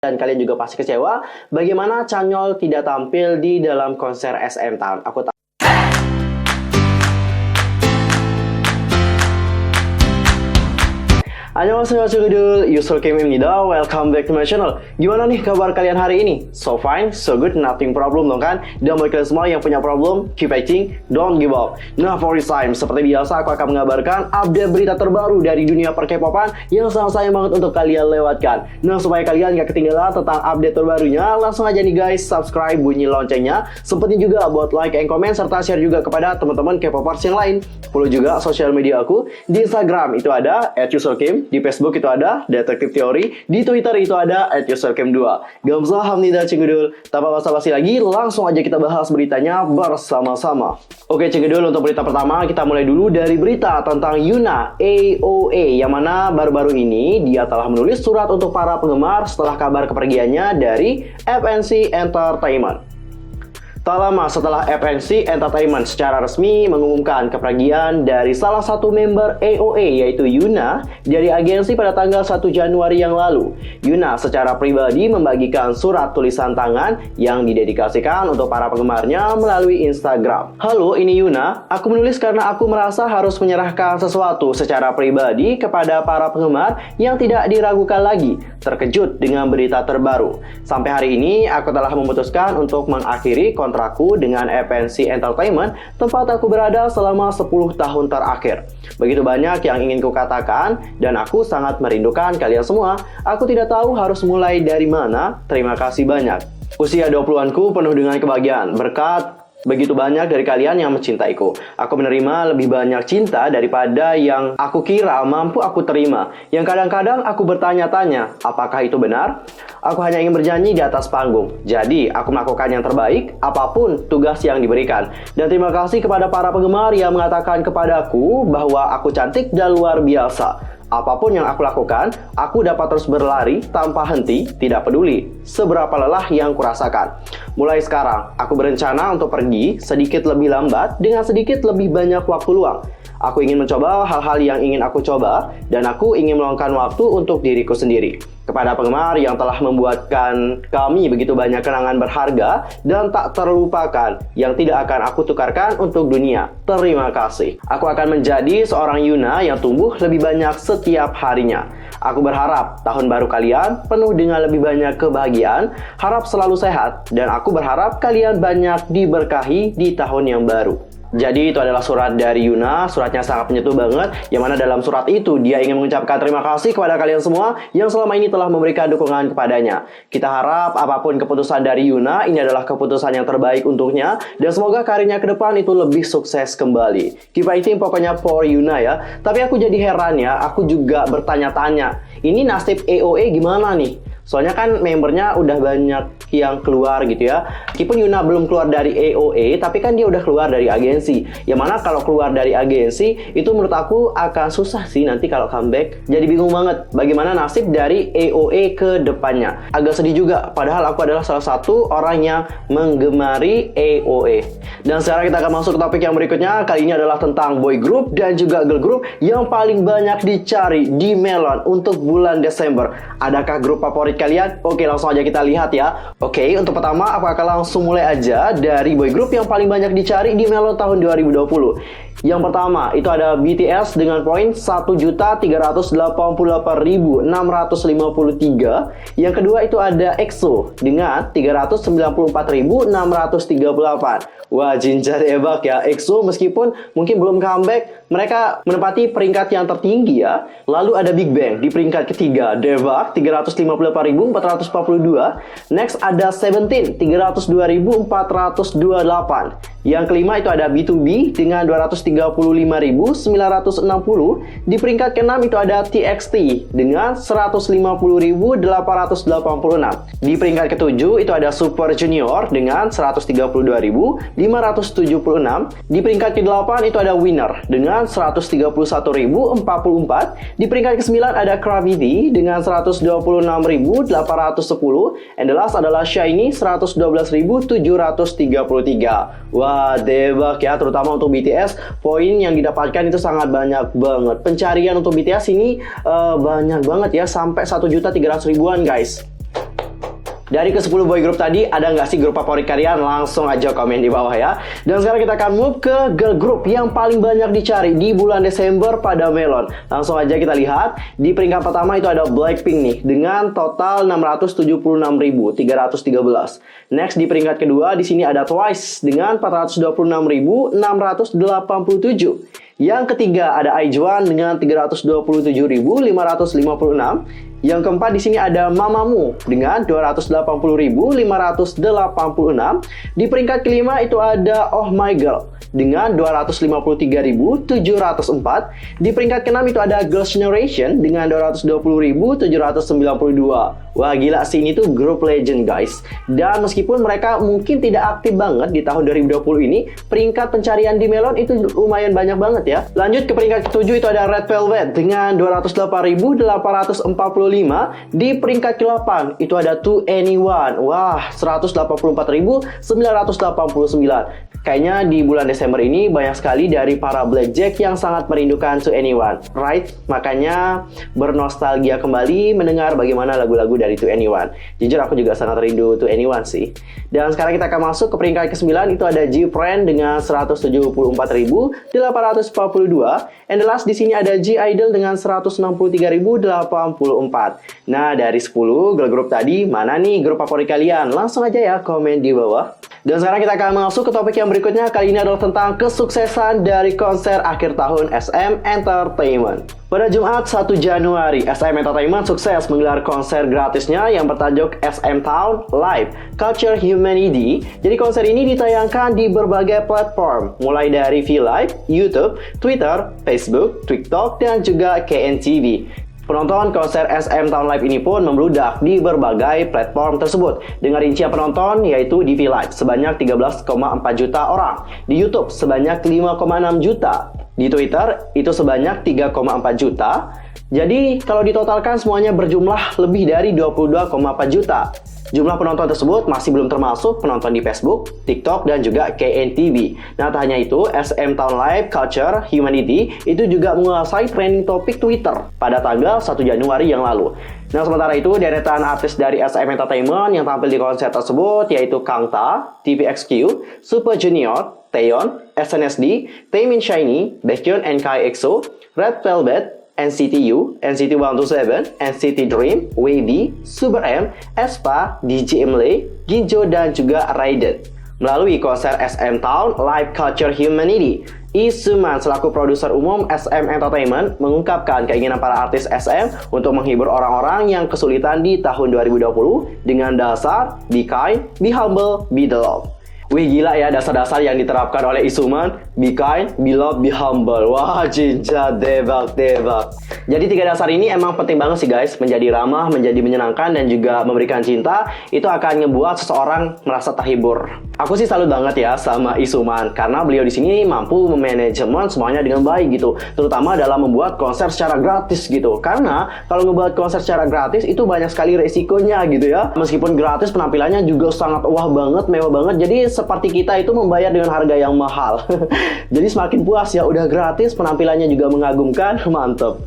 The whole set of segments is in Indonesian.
dan kalian juga pasti kecewa bagaimana Chanyeol tidak tampil di dalam konser SM Town. Aku tahu. Annyeonghaseyo Chugudul, Yusul Kimimnida, welcome back to my channel. Gimana nih kabar kalian hari ini? So fine, so good, nothing problem dong kan? Dan buat kalian semua yang punya problem, keep fighting, don't give up. Nah, for this time, seperti biasa aku akan mengabarkan update berita terbaru dari dunia per-K-popan yang sangat sayang banget untuk kalian lewatkan. Nah, supaya kalian gak ketinggalan tentang update terbarunya, langsung aja nih guys, subscribe, bunyi loncengnya. Sempetin juga buat like and comment, serta share juga kepada teman-teman K-popers yang lain. Follow juga sosial media aku, di Instagram itu ada @yusulkim, di Facebook itu ada Detektif Teori, di Twitter itu ada @yusulkim2. Gamsa hamnida cengedul. Tanpa basa-basi lagi, langsung aja kita bahas beritanya bersama-sama. Oke cengedul, untuk berita pertama kita mulai dulu dari berita tentang Yuna AOA, yang mana baru-baru ini dia telah menulis surat untuk para penggemar setelah kabar kepergiannya dari FNC Entertainment. Tak lama setelah FNC Entertainment secara resmi mengumumkan kepergian dari salah satu member AOA yaitu Yuna dari agensi pada tanggal 1 Januari yang lalu, Yuna secara pribadi membagikan surat tulisan tangan yang didedikasikan untuk para penggemarnya melalui Instagram. Halo, ini Yuna. Aku menulis karena aku merasa harus menyerahkan sesuatu secara pribadi kepada para penggemar yang tidak diragukan lagi. Terkejut dengan berita terbaru. Sampai hari ini aku telah memutuskan untuk mengakhiri kontrakku dengan FNC Entertainment, tempat aku berada selama 10 tahun terakhir. Begitu banyak yang ingin kukatakan dan aku sangat merindukan kalian semua. Aku tidak tahu harus mulai dari mana. Terima kasih banyak. Usia 20-anku penuh dengan kebahagiaan berkat begitu banyak dari kalian yang mencintaiku. Aku menerima lebih banyak cinta daripada yang aku kira mampu aku terima. Yang kadang-kadang aku bertanya-tanya, apakah itu benar? Aku hanya ingin bernyanyi di atas panggung. Jadi, aku melakukan yang terbaik, apapun tugas yang diberikan. Dan terima kasih kepada para penggemar yang mengatakan kepadaku bahwa aku cantik dan luar biasa. Apapun yang aku lakukan, aku dapat terus berlari tanpa henti, tidak peduli seberapa lelah yang kurasakan. Mulai sekarang, aku berencana untuk pergi sedikit lebih lambat dengan sedikit lebih banyak waktu luang. Aku ingin mencoba hal-hal yang ingin aku coba, dan aku ingin meluangkan waktu untuk diriku sendiri. Kepada penggemar yang telah membuatkan kami begitu banyak kenangan berharga dan tak terlupakan yang tidak akan aku tukarkan untuk dunia. Terima kasih. Aku akan menjadi seorang Yuna yang tumbuh lebih banyak setiap harinya. Aku berharap tahun baru kalian penuh dengan lebih banyak kebahagiaan, harap selalu sehat, dan aku berharap kalian banyak diberkahi di tahun yang baru. Jadi itu adalah surat dari Yuna, suratnya sangat menyentuh banget, yang mana dalam surat itu dia ingin mengucapkan terima kasih kepada kalian semua yang selama ini telah memberikan dukungan kepadanya. Kita harap apapun keputusan dari Yuna, ini adalah keputusan yang terbaik untuknya, dan semoga karirnya ke depan itu lebih sukses kembali. Keep fighting pokoknya for Yuna ya. Tapi aku jadi heran ya, aku juga bertanya-tanya, ini nasib AOA gimana nih? Soalnya kan membernya udah banyak yang keluar gitu ya. Meskipun Yuna belum keluar dari AOA, tapi kan dia udah keluar dari agensi. Yang mana kalau keluar dari agensi, itu menurut aku akan susah sih nanti kalau comeback. Jadi bingung banget bagaimana nasib dari AOA ke depannya. Agak sedih juga, padahal aku adalah salah satu orang yang menggemari AOA. Dan sekarang kita akan masuk ke topik yang berikutnya. Kali ini adalah tentang boy group dan juga girl group yang paling banyak dicari di Melon untuk bulan Desember. Adakah grup favorit kalian? Oke, langsung aja kita lihat ya. Oke, untuk pertama aku akan langsung mulai aja dari boy group yang paling banyak dicari di Melon tahun 2020. Yang pertama itu ada BTS dengan poin 1.388.653. Yang kedua itu ada EXO dengan 394.638. Wah, jinjat ebak ya. EXO meskipun mungkin belum comeback, mereka menempati peringkat yang tertinggi ya. Lalu ada Big Bang di peringkat ketiga, Devak 358.442. Next ada Seventeen 302.428. Yang kelima itu ada B2B dengan 235.960. Di peringkat keenam itu ada TXT dengan 150.886. Di peringkat ketujuh itu ada Super Junior dengan 132.576. Di peringkat ke-8 itu ada Winner dengan 131.044. Di peringkat ke-9 ada Gravity dengan 126.810. And the last adalah Shiny 112.733. Wah, debak ya, terutama untuk BTS, poin yang didapatkan itu sangat banyak banget. Pencarian untuk BTS ini banyak banget ya, sampai 1.300.000-an guys. Dari ke-10 boy group tadi, ada nggak sih grup favorit kalian? Langsung aja komen di bawah ya. Dan sekarang kita akan move ke girl group yang paling banyak dicari di bulan Desember pada Melon. Langsung aja kita lihat. Di peringkat pertama itu ada Blackpink nih, dengan total 676.313. Next di peringkat kedua, di sini ada Twice dengan 426.687. Yang ketiga ada IZ*ONE dengan 327.556. Yang keempat di sini ada Mamamoo dengan 280.586. Di peringkat kelima itu ada Oh My Girl dengan 253.704. Di peringkat keenam itu ada Girls' Generation dengan 220.792. Wah gila sih, ini tuh grup legend guys. Dan meskipun mereka mungkin tidak aktif banget di tahun 2020 ini, peringkat pencarian di Melon itu lumayan banyak banget ya. Lanjut ke peringkat ketujuh itu ada Red Velvet dengan 208.845. Di peringkat ke-8 itu ada 2NE1. Wah, 184.989. Kayaknya di bulan Desember ini banyak sekali dari para Blackjack yang sangat merindukan 2NE1, right? Makanya bernostalgia kembali mendengar bagaimana lagu-lagu dari 2NE1. Jujur aku juga sangat rindu 2NE1 sih. Dan sekarang kita akan masuk ke peringkat ke-9, itu ada G-Friend dengan 174.842. And the last di sini ada G-Idol dengan 163.084. Nah, dari 10 girl group tadi, mana nih grup favorit kalian? Langsung aja ya komen di bawah. Dan sekarang kita akan masuk ke topik yang berikutnya. Kali ini adalah tentang kesuksesan dari konser akhir tahun SM Entertainment. Pada Jumat 1 Januari, SM Entertainment sukses menggelar konser gratisnya yang bertajuk SM Town Live Culture Humanity. Jadi konser ini ditayangkan di berbagai platform, mulai dari V-Live, YouTube, Twitter, Facebook, TikTok, dan juga KNTV. Penonton konser SM Town Live ini pun membludak di berbagai platform tersebut. Dengan rincian penonton yaitu di V-Live sebanyak 13,4 juta orang, di YouTube sebanyak 5,6 juta, di Twitter itu sebanyak 3,4 juta. Jadi kalau ditotalkan semuanya berjumlah lebih dari 22,4 juta. Jumlah penonton tersebut masih belum termasuk penonton di Facebook, TikTok, dan juga KNTV. Nah, tak hanya itu, SM Town Live Culture Humanity itu juga menguasai trending topik Twitter pada tanggal 1 Januari yang lalu. Nah, sementara itu, deretan artis dari SM Entertainment yang tampil di konser tersebut yaitu Kangta, TVXQ, Super Junior, Taeyeon, SNSD, Taemin Shiny, Baekhyun and Kai EXO, Red Velvet, NCT U, NCT 127, NCT Dream, WayV, Super M, aespa, DJ Emily, Ginjo, dan juga Raiden. Melalui konser SM Town Live Culture Humanity, Lee Soo-man selaku produser umum SM Entertainment mengungkapkan keinginan para artis SM untuk menghibur orang-orang yang kesulitan di tahun 2020 dengan dasar Be Kind, Be Humble, Be The Love. Wih gila ya dasar-dasar yang diterapkan oleh Lee Soo-man. Be kind, be love, be humble. Wah cinta debak. Jadi 3 dasar ini emang penting banget sih guys. Menjadi ramah, menjadi menyenangkan, dan juga memberikan cinta. Itu akan ngebuat seseorang merasa terhibur. Aku sih salut banget ya sama Lee Soo-man, karena beliau di sini mampu memanajemen semuanya dengan baik gitu. Terutama dalam membuat konser secara gratis gitu. Karena kalau ngebuat konser secara gratis itu banyak sekali resikonya gitu ya. Meskipun gratis, penampilannya juga sangat wah banget, mewah banget. Jadi seperti kita itu membayar dengan harga yang mahal. Jadi semakin puas ya, udah gratis, penampilannya juga mengagumkan, mantep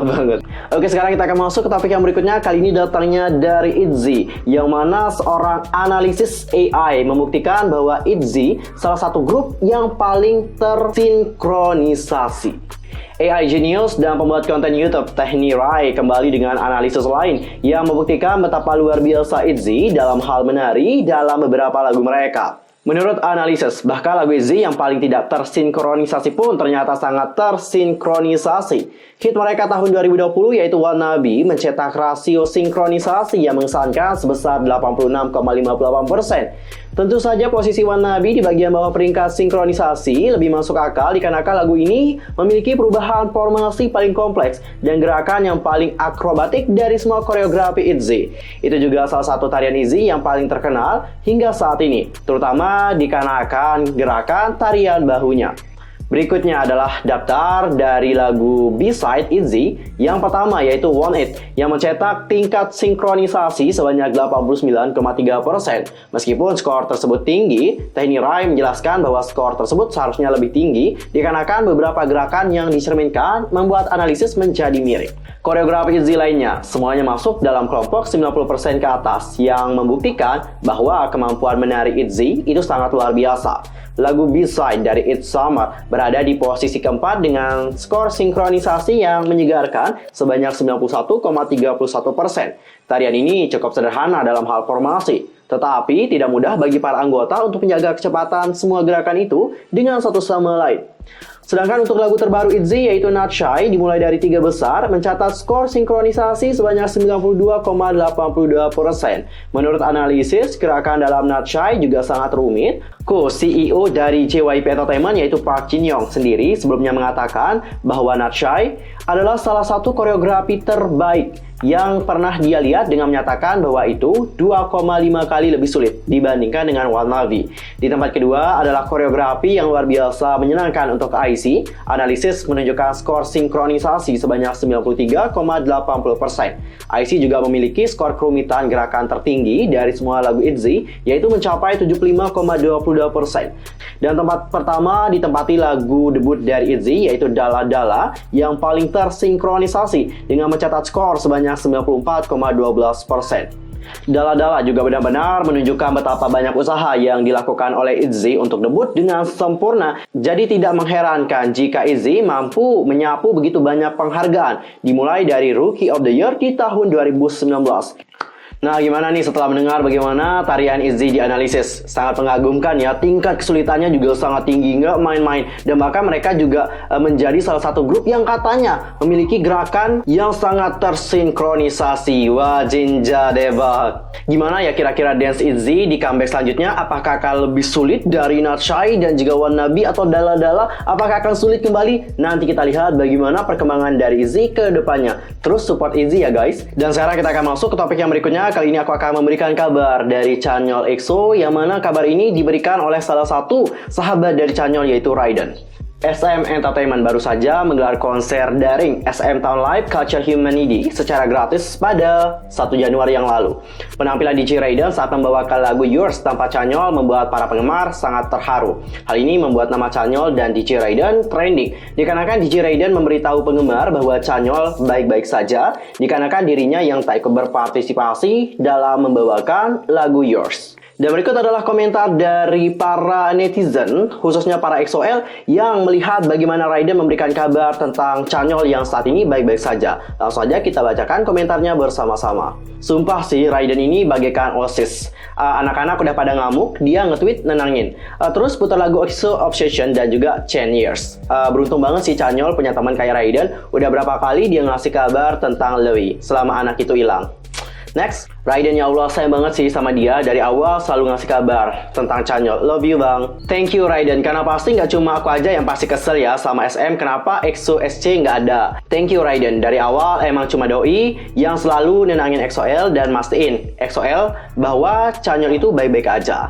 banget. Oke, sekarang kita akan masuk ke topik yang berikutnya. Kali ini datangnya dari ITZY, yang mana seorang analisis AI membuktikan bahwa ITZY salah satu grup yang paling tersinkronisasi. AI Genius dan pembuat konten YouTube Techni Rai kembali dengan analisis lain yang membuktikan betapa luar biasa ITZY dalam hal menari dalam beberapa lagu mereka. Menurut analisis, bahkan lagu ITZY yang paling tidak tersinkronisasi pun ternyata sangat tersinkronisasi. Hit mereka tahun 2020 yaitu Wannabe mencetak rasio sinkronisasi yang mengesankan sebesar 86,58%. Tentu saja posisi Wannabe di bagian bawah peringkat sinkronisasi lebih masuk akal dikarenakan lagu ini memiliki perubahan formasi paling kompleks dan gerakan yang paling akrobatik dari semua koreografi ITZY. Itu juga salah satu tarian ITZY yang paling terkenal hingga saat ini, terutama dikarenakan gerakan tarian bahunya. Berikutnya adalah daftar dari lagu B-side Itzy yang pertama yaitu Want It yang mencetak tingkat sinkronisasi sebanyak 89,3%. Meskipun skor tersebut tinggi, Tiny Rai menjelaskan bahwa skor tersebut seharusnya lebih tinggi dikarenakan beberapa gerakan yang dicerminkan membuat analisis menjadi mirip. Koreografi Itzy lainnya semuanya masuk dalam kelompok 90% ke atas yang membuktikan bahwa kemampuan menari Itzy itu sangat luar biasa. Lagu B-side dari It's Summer berada di posisi keempat dengan skor sinkronisasi yang menyegarkan sebanyak 91,31%. Tarian ini cukup sederhana dalam hal formasi, tetapi tidak mudah bagi para anggota untuk menjaga kecepatan semua gerakan itu dengan satu sama lain. Sedangkan untuk lagu terbaru Itzy yaitu Not Shy dimulai dari 3 besar mencatat skor sinkronisasi sebanyak 92,82%. Menurut analisis, gerakan dalam Not Shy juga sangat rumit. Co-CEO dari JYP Entertainment yaitu Park Jin Young sendiri sebelumnya mengatakan bahwa Not Shy adalah salah satu koreografi terbaik yang pernah dia lihat dengan menyatakan bahwa itu 2,5 kali lebih sulit dibandingkan dengan Wannabe. Di tempat kedua adalah koreografi yang luar biasa menyenangkan untuk IC. Analisis menunjukkan skor sinkronisasi sebanyak 93,80%. IC juga memiliki skor kerumitan gerakan tertinggi dari semua lagu Itzy, yaitu mencapai 75,22%. Dan tempat pertama ditempati lagu debut dari Itzy, yaitu Dala Dala, yang paling tersinkronisasi dengan mencatat skor sebanyak 94,12%. Dala Dala juga benar-benar menunjukkan betapa banyak usaha yang dilakukan oleh Itzy untuk debut dengan sempurna. Jadi tidak mengherankan jika Itzy mampu menyapu begitu banyak penghargaan, dimulai dari Rookie of the Year di tahun 2019. Nah, gimana nih setelah mendengar bagaimana tarian Itzy dianalisis? Sangat mengagumkan ya, tingkat kesulitannya juga sangat tinggi, nggak main-main. Dan bahkan mereka juga menjadi salah satu grup yang katanya memiliki gerakan yang sangat tersinkronisasi. Wah, Jinja Debak. Gimana ya kira-kira dance Itzy di comeback selanjutnya? Apakah akan lebih sulit dari Not Shy dan juga Wannabe atau Dala Dala? Apakah akan sulit kembali? Nanti kita lihat bagaimana perkembangan dari Itzy ke depannya. Terus support Itzy ya guys. Dan sekarang kita akan masuk ke topik yang berikutnya. Kali ini aku akan memberikan kabar dari Chanyeol EXO, yang mana kabar ini diberikan oleh salah satu sahabat dari Chanyeol yaitu Raiden. SM Entertainment baru saja menggelar konser daring SM Town Live Culture Humanity secara gratis pada 1 Januari yang lalu. Penampilan DJ Raiden saat membawakan lagu Yours tanpa Chanyeol membuat para penggemar sangat terharu. Hal ini membuat nama Chanyeol dan DJ Raiden trending, dikarenakan DJ Raiden memberitahu penggemar bahwa Chanyeol baik-baik saja, dikarenakan dirinya yang tak ikut berpartisipasi dalam membawakan lagu Yours. Dan berikut adalah komentar dari para netizen, khususnya para EXO-L yang melihat bagaimana Raiden memberikan kabar tentang Chanyeol yang saat ini baik-baik saja. Langsung saja kita bacakan komentarnya bersama-sama. Sumpah sih, Raiden ini bagaikan OSIS. Anak-anak udah pada ngamuk, dia nge-tweet nenangin. Terus putar lagu EXO Obsession dan juga 10 Years. Beruntung banget sih Chanyeol punya teman kayak Raiden. Udah berapa kali dia ngasih kabar tentang Louis selama anak itu hilang. Next, Raiden ya Allah sayang banget sih sama dia, dari awal selalu ngasih kabar tentang Chanyeol. Love you bang. Thank you Raiden, karena pasti nggak cuma aku aja yang pasti kesel ya sama SM kenapa EXO SC nggak ada. Thank you Raiden, dari awal emang cuma doi yang selalu nenangin EXO-L dan mastiin EXO-L bahwa Chanyeol itu baik-baik aja.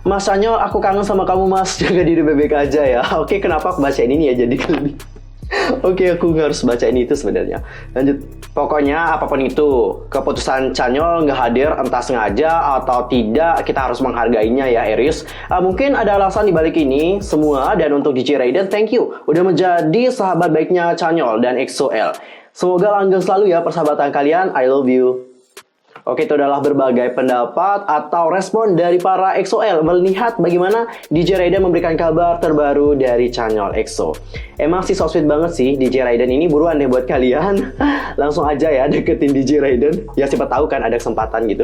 Mas Chanyeol, aku kangen sama kamu mas, jaga diri baik-baik aja ya. Oke, kenapa aku bacain ini ya jadi lebih. Oke, aku nggak harus bacain itu sebenarnya. Lanjut. Pokoknya apapun itu, keputusan Chanyeol nggak hadir entah sengaja atau tidak, kita harus menghargainya ya Aries. Mungkin ada alasan dibalik ini semua, dan untuk DJ Raiden, thank you udah menjadi sahabat baiknya Chanyeol dan EXO-L. Semoga langgeng selalu ya persahabatan kalian. I love you. Oke, itu adalah berbagai pendapat atau respon dari para EXO-L melihat bagaimana DJ Raiden memberikan kabar terbaru dari Chanyeol EXO. Emang sih so sweet banget sih DJ Raiden ini, buruan deh buat kalian. Langsung aja ya deketin DJ Raiden. Ya siapa tahu kan ada kesempatan gitu.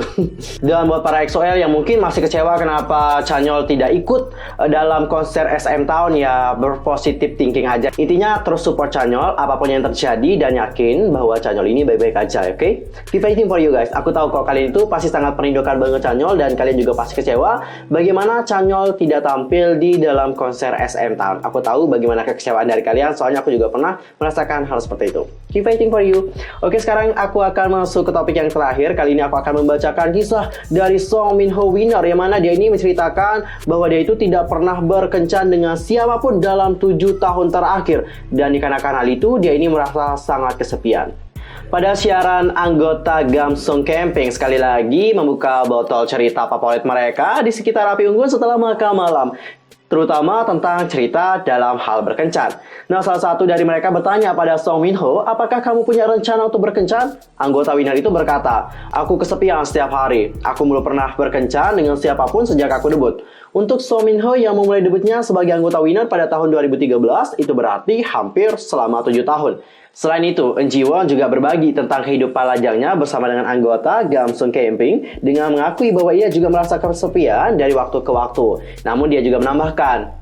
Dan buat para EXO-L yang mungkin masih kecewa kenapa Chanyeol tidak ikut dalam konser SM Town, ya berpositif thinking aja. Intinya terus support Chanyeol apapun yang terjadi dan yakin bahwa Chanyeol ini baik-baik aja, oke? Keep fighting for you guys. Aku tahu tahu kalau kalian itu pasti sangat merindukan banget Chanyeol dan kalian juga pasti kecewa bagaimana Chanyeol tidak tampil di dalam konser SM Town. Aku tahu bagaimana kekecewaan dari kalian, soalnya aku juga pernah merasakan hal seperti itu. Keep fighting for you. Oke, sekarang aku akan masuk ke topik yang terakhir. Kali ini aku akan membacakan kisah dari Song Minho winner, yang mana dia ini menceritakan bahwa dia itu tidak pernah berkencan dengan siapapun dalam 7 tahun terakhir. Dan dikarenakan hal itu, dia ini merasa sangat kesepian. Pada siaran, anggota Gamsung Camping sekali lagi membuka botol cerita favorit mereka di sekitar api unggun setelah makan malam, terutama tentang cerita dalam hal berkencan. Nah, salah satu dari mereka bertanya pada Song Minho, apakah kamu punya rencana untuk berkencan? Anggota winner itu berkata, aku kesepian setiap hari. Aku belum pernah berkencan dengan siapapun sejak aku debut. Untuk Song Minho yang memulai debutnya sebagai anggota winner pada tahun 2013, itu berarti hampir selama 7 tahun. Selain itu, Eun Ji-won juga berbagi tentang kehidupan lajangnya bersama dengan anggota Gamsung Camping dengan mengakui bahwa ia juga merasa kesepian dari waktu ke waktu. Namun dia juga menambahkan,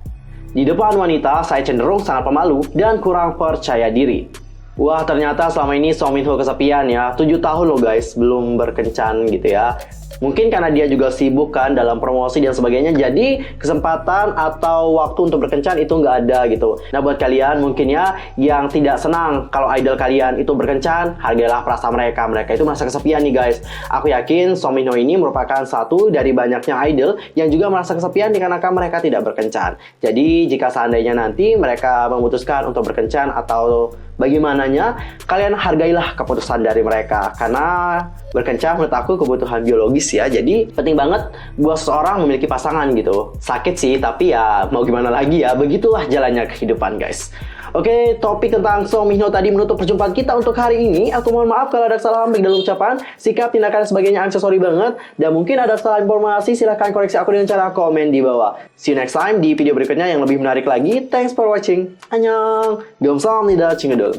di depan wanita saya cenderung sangat pemalu dan kurang percaya diri. Wah, ternyata selama ini Song Minho kesepian ya. 7 tahun loh guys, belum berkencan gitu ya. Mungkin karena dia juga sibuk kan dalam promosi dan sebagainya, jadi kesempatan atau waktu untuk berkencan itu nggak ada gitu. Nah, buat kalian mungkin ya yang tidak senang kalau idol kalian itu berkencan, hargailah perasaan mereka. Mereka itu merasa kesepian nih guys. Aku yakin Song Minho ini merupakan satu dari banyaknya idol yang juga merasa kesepian dikarenakan mereka tidak berkencan. Jadi jika seandainya nanti mereka memutuskan untuk berkencan atau bagaimananya, kalian hargailah keputusan dari mereka. Karena berkencan menurut aku kebutuhan biologis ya. Jadi penting banget buat seseorang memiliki pasangan gitu. Sakit sih, tapi ya mau gimana lagi ya. Begitulah jalannya kehidupan guys. Oke, topik tentang Song Minho tadi menutup perjumpaan kita untuk hari ini. Aku mohon maaf kalau ada kesalahan baik dalam ucapan, sikap, tindakan, dan sebagainya. I'm so sorry banget. Dan mungkin ada salah informasi, silahkan koreksi aku dengan cara komen di bawah. See you next time di video berikutnya yang lebih menarik lagi. Thanks for watching. Annyeong. Gamsamnida, Chingedol.